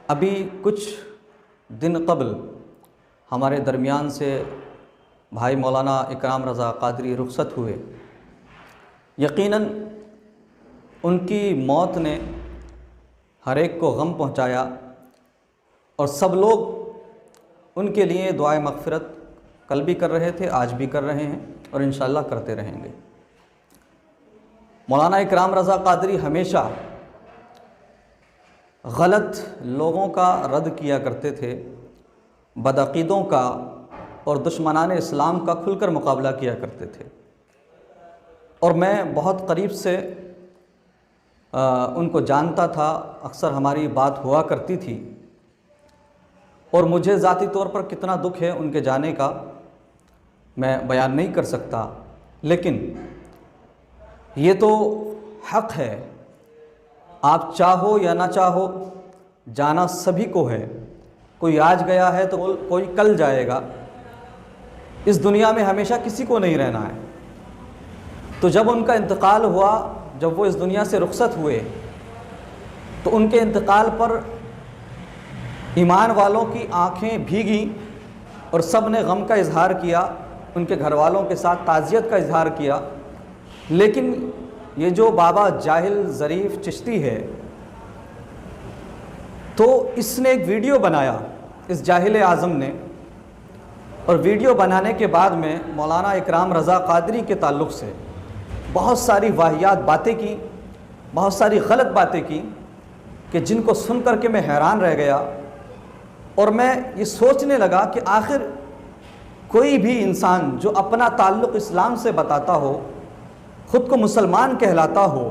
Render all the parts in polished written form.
ابھی کچھ دن قبل ہمارے درمیان سے بھائی مولانا اکرام رضا قادری رخصت ہوئے۔ یقیناً ان کی موت نے ہر ایک کو غم پہنچایا اور سب لوگ ان کے لیے دعائے مغفرت کل بھی کر رہے تھے، آج بھی کر رہے ہیں اور انشاءاللہ کرتے رہیں گے۔ مولانا اکرام رضا قادری ہمیشہ غلط لوگوں کا رد کیا کرتے تھے، بدعقیدوں کا اور دشمنان اسلام کا کھل کر مقابلہ کیا کرتے تھے، اور میں بہت قریب سے ان کو جانتا تھا، اکثر ہماری بات ہوا کرتی تھی، اور مجھے ذاتی طور پر کتنا دکھ ہے ان کے جانے کا میں بیان نہیں کر سکتا، لیکن یہ تو حق ہے، آپ چاہو یا نہ چاہو جانا سبھی کو ہے، کوئی آج گیا ہے تو کوئی کل جائے گا، اس دنیا میں ہمیشہ کسی کو نہیں رہنا ہے۔ تو جب ان کا انتقال ہوا، جب وہ اس دنیا سے رخصت ہوئے، تو ان کے انتقال پر ایمان والوں کی آنکھیں بھیگیں اور سب نے غم کا اظہار کیا، ان کے گھر والوں کے ساتھ تعزیت کا اظہار کیا۔ لیکن یہ جو بابا جاہل ظریف چشتی ہے، تو اس نے ایک ویڈیو بنایا، اس جاہل اعظم نے، اور ویڈیو بنانے کے بعد میں مولانا اکرام رضا قادری کے تعلق سے بہت ساری واہیات باتیں کی، بہت ساری غلط باتیں کی کہ جن کو سن کر کے میں حیران رہ گیا، اور میں یہ سوچنے لگا کہ آخر کوئی بھی انسان جو اپنا تعلق اسلام سے بتاتا ہو، خود کو مسلمان کہلاتا ہو،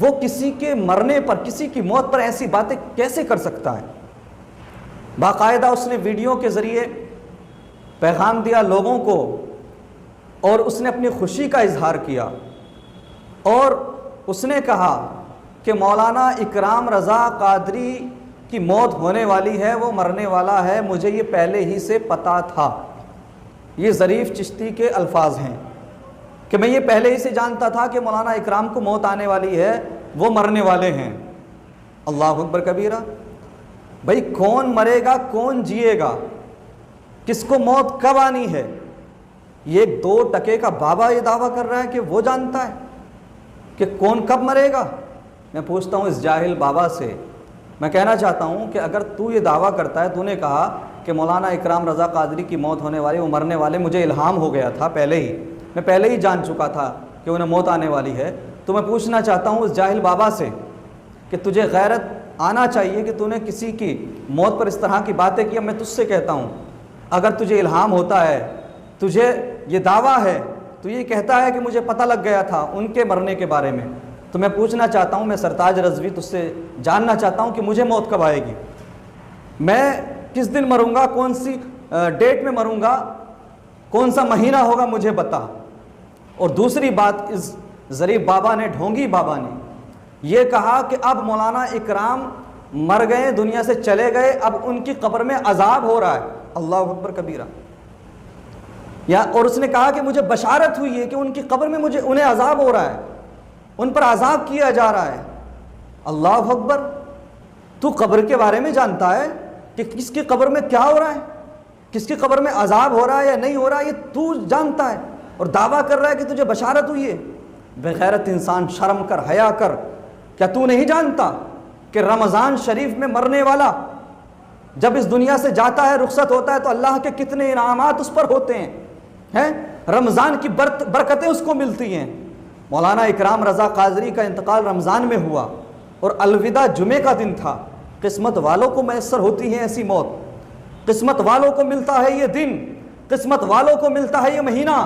وہ کسی کے مرنے پر، کسی کی موت پر ایسی باتیں کیسے کر سکتا ہے؟ باقاعدہ اس نے ویڈیو کے ذریعے پیغام دیا لوگوں کو، اور اس نے اپنی خوشی کا اظہار کیا، اور اس نے کہا کہ مولانا اکرام رضا قادری کی موت ہونے والی ہے، وہ مرنے والا ہے، مجھے یہ پہلے ہی سے پتا تھا۔ یہ ظریف چشتی کے الفاظ ہیں کہ میں یہ پہلے ہی سے جانتا تھا کہ مولانا اکرام کو موت آنے والی ہے، وہ مرنے والے ہیں۔ اللہ اکبر کبیرہ! بھئی کون مرے گا، کون جیے گا، کس کو موت کب آنی ہے؟ یہ 2 ٹکے کا بابا یہ دعویٰ کر رہا ہے کہ وہ جانتا ہے کہ کون کب مرے گا۔ میں پوچھتا ہوں اس جاہل بابا سے، میں کہنا چاہتا ہوں کہ اگر تو یہ دعویٰ کرتا ہے، تو نے کہا کہ مولانا اکرام رضا قادری کی موت ہونے والی، وہ مرنے والے، مجھے الہام ہو گیا تھا پہلے ہی، میں پہلے ہی جان چکا تھا کہ انہیں موت آنے والی ہے، تو میں پوچھنا چاہتا ہوں اس جاہل بابا سے کہ تجھے غیرت آنا چاہیے کہ تو نے کسی کی موت پر اس طرح کی باتیں کی۔ میں تجھ سے کہتا ہوں، اگر تجھے الہام ہوتا ہے، تجھے یہ دعویٰ ہے، تو یہ کہتا ہے کہ مجھے پتہ لگ گیا تھا ان کے مرنے کے بارے میں، تو میں پوچھنا چاہتا ہوں، میں سرتاج رضوی تجھ سے جاننا چاہتا ہوں کہ مجھے موت کب آئے گی، میں کس دن مروں گا، کون سی ڈیٹ میں مروں گا، کون سا مہینہ ہوگا، مجھے بتا۔ اور دوسری بات، اس ظریف بابا نے، ڈھونگی بابا نے یہ کہا کہ اب مولانا اکرام مر گئے، دنیا سے چلے گئے، اب ان کی قبر میں عذاب ہو رہا ہے۔ اللہ اکبر کبیرہ! اور اس نے کہا کہ مجھے بشارت ہوئی ہے کہ ان کی قبر میں انہیں عذاب ہو رہا ہے، ان پر عذاب کیا جا رہا ہے۔ اللہ اکبر! تو قبر کے بارے میں جانتا ہے کہ کس کی قبر میں کیا ہو رہا ہے، کس کی قبر میں عذاب ہو رہا ہے یا نہیں ہو رہا ہے، یہ تو جانتا ہے، اور دعویٰ کر رہا ہے کہ تجھے بشارت ہوئی ہے۔ بغیرت انسان، شرم کر، حیا کر! کیا تو نہیں جانتا کہ رمضان شریف میں مرنے والا جب اس دنیا سے جاتا ہے، رخصت ہوتا ہے، تو اللہ کے کتنے انعامات اس پر ہوتے ہیں؟ رمضان کی برکتیں اس کو ملتی ہیں۔ مولانا اکرام رضا قادری کا انتقال رمضان میں ہوا، اور الوداع جمعے کا دن تھا۔ قسمت والوں کو میسر ہوتی ہے ایسی موت، قسمت والوں کو ملتا ہے یہ دن، قسمت والوں کو ملتا ہے یہ مہینہ،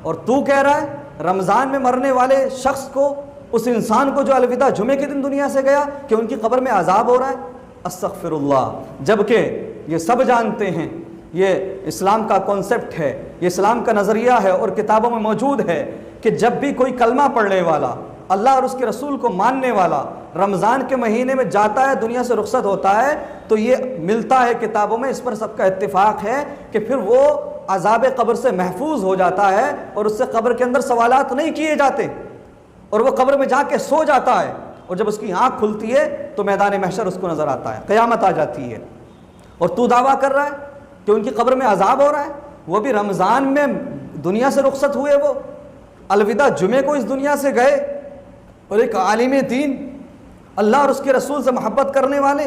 اور تو کہہ رہا ہے رمضان میں مرنے والے شخص کو، اس انسان کو جو الوداع جمعے کے دن دنیا سے گیا، کہ ان کی قبر میں عذاب ہو رہا ہے۔ استغفر اللہ! جبکہ یہ سب جانتے ہیں، یہ اسلام کا کانسیپٹ ہے، یہ اسلام کا نظریہ ہے، اور کتابوں میں موجود ہے کہ جب بھی کوئی کلمہ پڑھنے والا، اللہ اور اس کے رسول کو ماننے والا رمضان کے مہینے میں جاتا ہے، دنیا سے رخصت ہوتا ہے، تو یہ ملتا ہے کتابوں میں، اس پر سب کا اتفاق ہے کہ پھر وہ عذاب قبر سے محفوظ ہو جاتا ہے، اور اس سے قبر کے اندر سوالات نہیں کیے جاتے، اور وہ قبر میں جا کے سو جاتا ہے، اور جب اس کی آنکھ کھلتی ہے تو میدان محشر اس کو نظر آتا ہے، قیامت آ جاتی ہے، اور تو دعویٰ کر رہا ہے کہ ان کی قبر میں عذاب ہو رہا ہے، وہ بھی رمضان میں دنیا سے رخصت ہوئے، وہ الوداع جمعے کو اس دنیا سے گئے، اور ایک عالم دین، اللہ اور اس کے رسول سے محبت کرنے والے،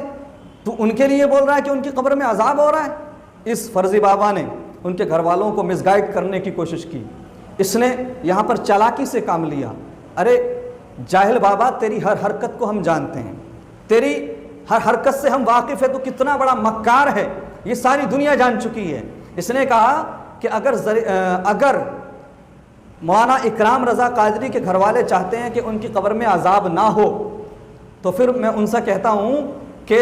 تو ان کے لیے بول رہا ہے کہ ان کی قبر میں عذاب ہو رہا ہے۔ اس فرضی بابا نے ان کے گھر والوں کو مس گائیڈ کرنے کی کوشش کی، اس نے یہاں پر چالاکی سے کام لیا۔ ارے جاہل بابا، تیری ہر حرکت کو ہم جانتے ہیں، تیری ہر حرکت سے ہم واقف ہے، تو کتنا بڑا مکار ہے یہ ساری دنیا جان چکی ہے۔ اس نے کہا کہ اگر مولانا اکرام رضا قادری کے گھر والے چاہتے ہیں کہ ان کی قبر میں عذاب نہ ہو، تو پھر میں ان سے کہتا ہوں کہ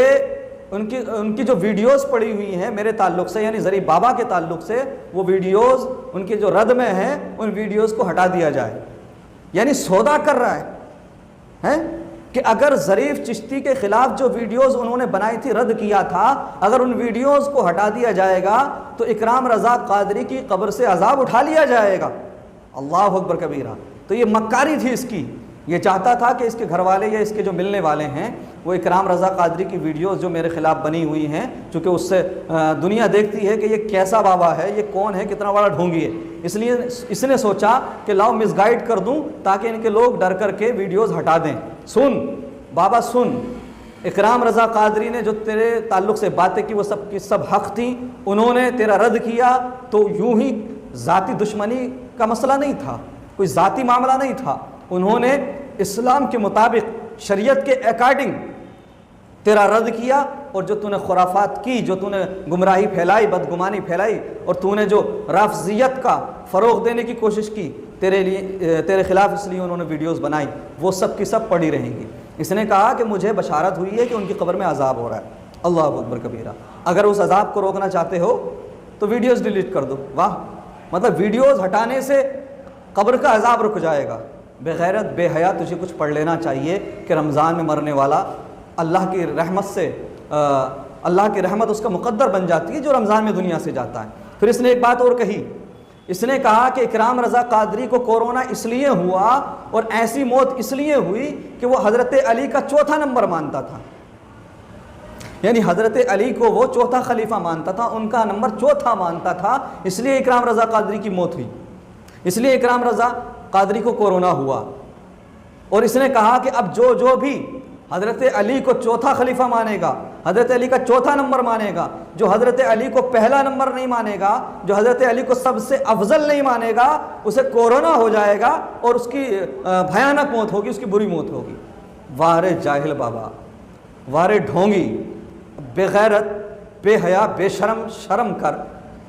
ان کی جو ویڈیوز پڑی ہوئی ہیں میرے تعلق سے، یعنی ظریف بابا کے تعلق سے، وہ ویڈیوز ان کے جو رد میں ہیں ان ویڈیوز کو ہٹا دیا جائے۔ یعنی سودا کر رہا ہے کہ اگر ظریف چشتی کے خلاف جو ویڈیوز انہوں نے بنائی تھی، رد کیا تھا، اگر ان ویڈیوز کو ہٹا دیا جائے گا تو اکرام رضا قادری کی قبر سے عذاب اٹھا لیا جائے گا۔ اللہ اکبر کبیرہ۔ تو یہ مکاری تھی اس کی، یہ چاہتا تھا کہ اس کے گھر والے یا اس کے جو ملنے والے ہیں وہ اکرام رضا قادری کی ویڈیوز جو میرے خلاف بنی ہوئی ہیں، چونکہ اس سے دنیا دیکھتی ہے کہ یہ کیسا بابا ہے، یہ کون ہے، کتنا بڑا ڈھونگی ہے، اس لیے اس نے سوچا کہ لاؤ مس گائیڈ کر دوں تاکہ ان کے لوگ ڈر کر کے ویڈیوز ہٹا دیں۔ سن بابا سن، اکرام رضا قادری نے جو تیرے تعلق سے باتیں کی وہ سب کی سب حق تھیں، انہوں نے تیرا رد کیا تو یوں ہی ذاتی دشمنی کا مسئلہ نہیں تھا، کوئی ذاتی معاملہ نہیں تھا، انہوں نے اسلام کے مطابق شریعت کے اکارڈنگ تیرا رد کیا، اور جو تو نے خرافات کی، جو تو نے گمراہی پھیلائی، بدگمانی پھیلائی، اور تو نے جو رافضیت کا فروغ دینے کی کوشش کی، تیرے خلاف اس لیے انہوں نے ویڈیوز بنائی، وہ سب کی سب پڑی رہیں گی۔ اس نے کہا کہ مجھے بشارت ہوئی ہے کہ ان کی قبر میں عذاب ہو رہا ہے۔ اللہ اکبر کبیرہ۔ اگر اس عذاب کو روکنا چاہتے ہو تو ویڈیوز ڈیلیٹ کر دو۔ واہ، مطلب ویڈیوز ہٹانے سے قبر کا عذاب رک جائے گا۔ بے غیرت، بے حیا، تجھے کچھ پڑھ لینا چاہیے کہ رمضان میں مرنے والا اللہ کی رحمت سے اللہ کی رحمت اس کا مقدر بن جاتی ہے جو رمضان میں دنیا سے جاتا ہے۔ پھر اس نے ایک بات اور کہی، اس نے کہا کہ اکرام رضا قادری کو کورونا اس لیے ہوا اور ایسی موت اس لیے ہوئی کہ وہ حضرت علی کا چوتھا نمبر مانتا تھا، یعنی حضرت علی کو وہ چوتھا خلیفہ مانتا تھا، ان کا نمبر چوتھا مانتا تھا، اس لیے اکرام رضا قادری کی موت ہوئی، اس لیے اکرام رضا قادری کو کورونا ہوا۔ اور اس نے کہا کہ اب جو بھی حضرت علی کو چوتھا خلیفہ مانے گا، حضرت علی کا چوتھا نمبر مانے گا، جو حضرت علی کو پہلا نمبر نہیں مانے گا، جو حضرت علی کو سب سے افضل نہیں مانے گا، اسے کورونا ہو جائے گا اور اس کی بھیانک موت ہوگی، اس کی بری موت ہوگی۔ وارے جاہل بابا، وارے ڈھونگی، بے غیرت، بے حیا، بے شرم، شرم کر۔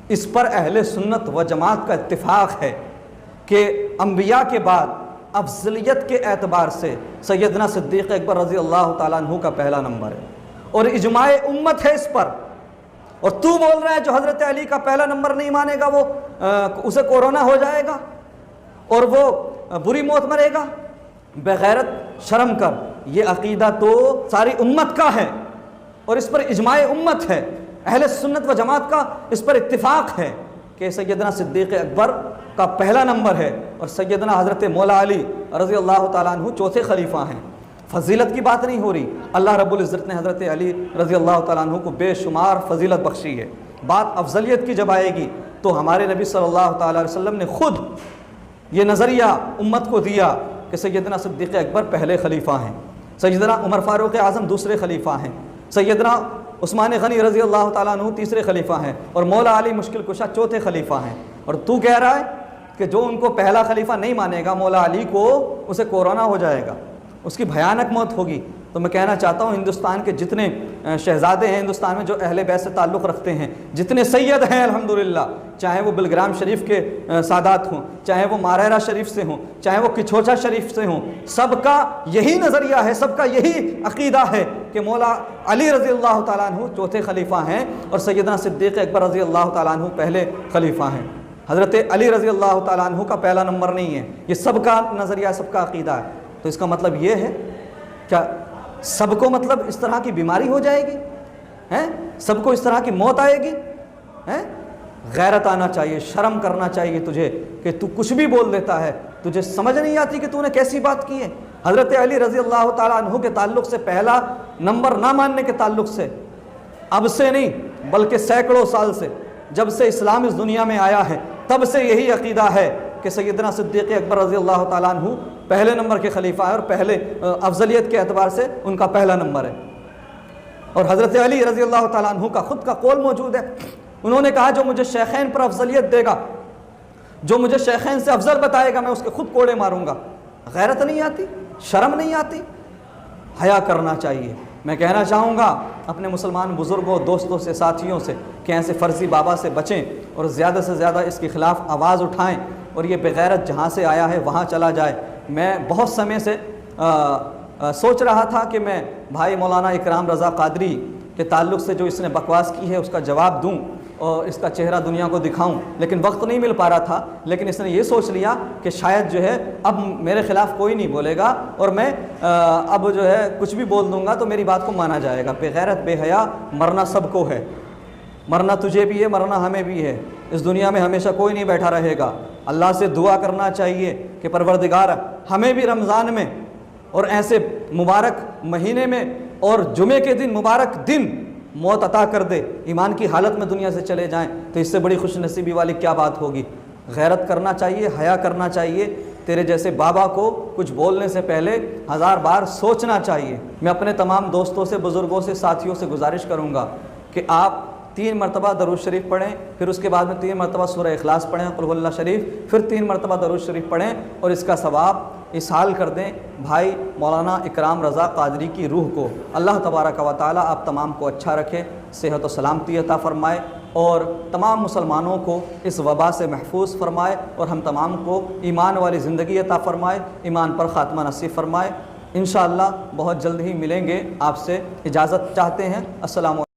اس پر اہل سنت و جماعت کا اتفاق ہے کہ انبیاء کے بعد افضلیت کے اعتبار سے سیدنا صدیق اکبر رضی اللہ تعالیٰ عنہ کا پہلا نمبر ہے، اور اجماع امت ہے اس پر۔ اور تو بول رہا ہے جو حضرت علی کا پہلا نمبر نہیں مانے گا وہ اسے کورونا ہو جائے گا اور وہ بری موت مرے گا۔ بغیرت، شرم کر، یہ عقیدہ تو ساری امت کا ہے اور اس پر اجماع امت ہے، اہل سنت و جماعت کا اس پر اتفاق ہے کہ سیدنا صدیق اکبر کا پہلا نمبر ہے اور سیدنا حضرت مولا علی رضی اللہ تعالیٰ عنہ چوتھے خلیفہ ہیں۔ فضیلت کی بات نہیں ہو رہی، اللہ رب العزت نے حضرت علی رضی اللہ تعالیٰ عنہ کو بے شمار فضیلت بخشی ہے۔ بات افضلیت کی جب آئے گی تو ہمارے نبی صلی اللہ تعالیٰ علیہ وسلم نے خود یہ نظریہ امت کو دیا کہ سیدنا صدیق اکبر پہلے خلیفہ ہیں، سیدنا عمر فاروق اعظم دوسرے خلیفہ ہیں، سیدنا عثمان غنی رضی اللہ تعالیٰ عنہ تیسرے خلیفہ ہیں، اور مولا علی مشکل کشا چوتھے خلیفہ ہیں۔ اور تو کہہ رہا ہے کہ جو ان کو پہلا خلیفہ نہیں مانے گا مولا علی کو، اسے کورونا ہو جائے گا، اس کی بھیانک موت ہوگی۔ تو میں کہنا چاہتا ہوں ہندوستان کے جتنے شہزادے ہیں ہندوستان میں جو اہل بیت سے تعلق رکھتے ہیں، جتنے سید ہیں الحمدللہ، چاہے وہ بلگرام شریف کے سادات ہوں، چاہے وہ مارہرہ شریف سے ہوں، چاہے وہ کچھوچا شریف سے ہوں، سب کا یہی نظریہ ہے، سب کا یہی عقیدہ ہے کہ مولا علی رضی اللہ تعالیٰ عنہ چوتھے خلیفہ ہیں اور سیدنا صدیق اکبر رضی اللہ تعالیٰ عنہ پہلے خلیفہ ہیں۔ حضرت علی رضی اللہ تعالیٰ عنہ کا پہلا نمبر نہیں ہے، یہ سب کا نظریہ، سب کا عقیدہ ہے۔ تو اس کا مطلب یہ ہے کیا سب کو مطلب اس طرح کی بیماری ہو جائے گی ہیں؟ سب کو اس طرح کی موت آئے گی ہیں؟ غیرت آنا چاہیے، شرم کرنا چاہیے تجھے کہ تو کچھ بھی بول دیتا ہے، تجھے سمجھ نہیں آتی کہ تو نے کیسی بات کی ہے۔ حضرت علی رضی اللہ تعالیٰ عنہ کے تعلق سے پہلا نمبر نہ ماننے کے تعلق سے اب سے نہیں بلکہ سینکڑوں سال سے، جب سے اسلام اس دنیا میں آیا ہے تب سے یہی عقیدہ ہے کہ سیدنا صدیق اکبر رضی اللہ تعالیٰ عنہ پہلے نمبر کے خلیفہ ہے اور پہلے افضلیت کے اعتبار سے ان کا پہلا نمبر ہے۔ اور حضرت علی رضی اللہ تعالیٰ عنہ کا خود کا قول موجود ہے، انہوں نے کہا جو مجھے شیخین پر افضلیت دے گا، جو مجھے شیخین سے افضل بتائے گا، میں اس کے خود کوڑے ماروں گا۔ غیرت نہیں آتی؟ شرم نہیں آتی؟ حیا کرنا چاہیے۔ میں کہنا چاہوں گا اپنے مسلمان بزرگوں، دوستوں سے، ساتھیوں سے کہ ایسے فرضی بابا سے بچیں اور زیادہ سے زیادہ اس کے خلاف آواز اٹھائیں اور یہ بغیرت جہاں سے آیا ہے وہاں چلا جائے۔ میں بہت سمے سے سوچ رہا تھا کہ میں بھائی مولانا اکرام رضا قادری کے تعلق سے جو اس نے بکواس کی ہے اس کا جواب دوں اور اس کا چہرہ دنیا کو دکھاؤں، لیکن وقت نہیں مل پا رہا تھا۔ لیکن اس نے یہ سوچ لیا کہ شاید جو ہے اب میرے خلاف کوئی نہیں بولے گا اور میں اب جو ہے کچھ بھی بول دوں گا تو میری بات کو مانا جائے گا۔ بے غیرت بے حیا مرنا سب کو ہے، مرنا تجھے بھی ہے، مرنا ہمیں بھی ہے۔ اس دنیا میں ہمیشہ کوئی نہیں بیٹھا رہے گا۔ اللہ سے دعا کرنا چاہیے کہ پروردگار ہمیں بھی رمضان میں اور ایسے مبارک مہینے میں اور جمعے کے دن مبارک دن موت عطا کر دے، ایمان کی حالت میں دنیا سے چلے جائیں تو اس سے بڑی خوش نصیبی والی کیا بات ہوگی۔ غیرت کرنا چاہیے، حیا کرنا چاہیے۔ تیرے جیسے بابا کو کچھ بولنے سے پہلے 1000 بار سوچنا چاہیے۔ میں اپنے تمام دوستوں سے، بزرگوں سے، ساتھیوں سے گزارش کروں گا کہ آپ 3 مرتبہ درود شریف پڑھیں، پھر اس کے بعد میں 3 مرتبہ سورہ اخلاص پڑھیں، قل هو اللہ شریف، پھر 3 مرتبہ درود شریف پڑھیں اور اس کا ثواب اسحال کر دیں بھائی مولانا اکرام رضا قادری کی روح کو۔ اللہ تبارک و تعالیٰ آپ تمام کو اچھا رکھے، صحت و سلامتی عطا فرمائے اور تمام مسلمانوں کو اس وبا سے محفوظ فرمائے اور ہم تمام کو ایمان والی زندگی عطا فرمائے، ایمان پر خاتمہ نصیب فرمائے۔ انشاءاللہ بہت جلد ہی ملیں گے، آپ سے اجازت چاہتے ہیں۔ السلام علیکم۔